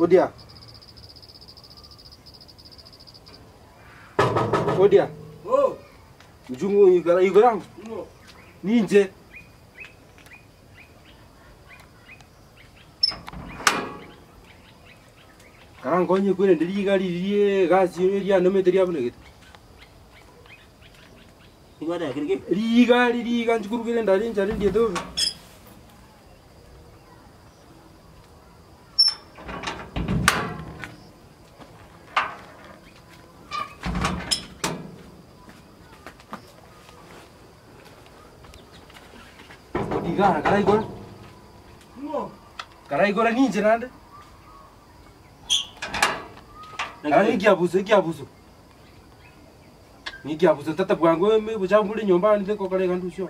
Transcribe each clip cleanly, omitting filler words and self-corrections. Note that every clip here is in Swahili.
Odia. Odia. Oh. Mjungu igora. No. Ninje. Karang konye kwene ndiriga ririye gasi ria nometeria bunegete. Ingwada yakirike. Riga nchukurugire ndari njari ndiye dobe. Odiga karai gora. No. Karai gora ninje nande. Karai kiabuso. Ni kiabuso tata bwangu me buchambule nyumbani ndiko kale kandusho.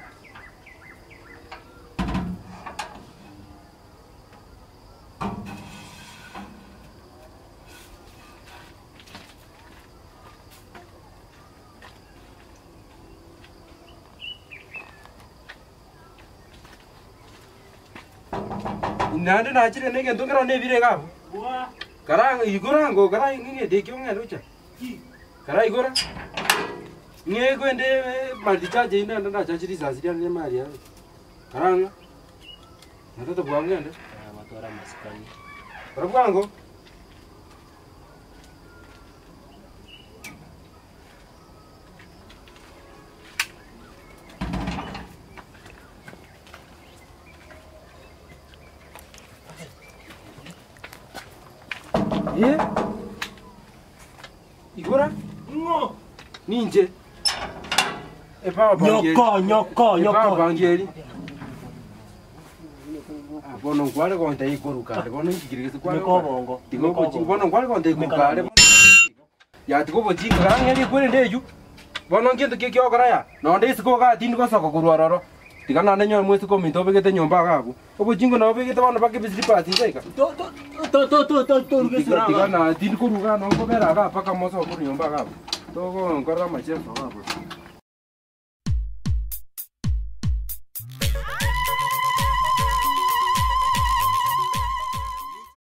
Nande na chire nege ndongera ne bire gabo. Wa. Karang igurango karang nge de kyonga rocha. Karang igora. Nge kwende maldicha jina ndanda chachiri sasiria ne maria. Karang. Natata bwangu ende. Matora maskani. Bwangu. Ye? Igora? No. Ninje. Epa bangieri. Nyoko. Epa bangieri. Bono kwale konta ikoruka. Bono ngikirike kwale. Bongo. Tingo bochingo bono kwale konta ikoruka. Ya tiko bochingo karangeri kwele ndeju. Bono ngento kekyo karaya. Nonde isiko ga tindi ko soko kurororo. Tikana nenyo mwezi ko minto begete nyomba gabu. Obochingo no begete bana bakibisiri pati nzaika. To rugesura. Tikana tindi kuruga no ko bera ga paka moso ko nyomba gabu. Togo ngora macheso gabu.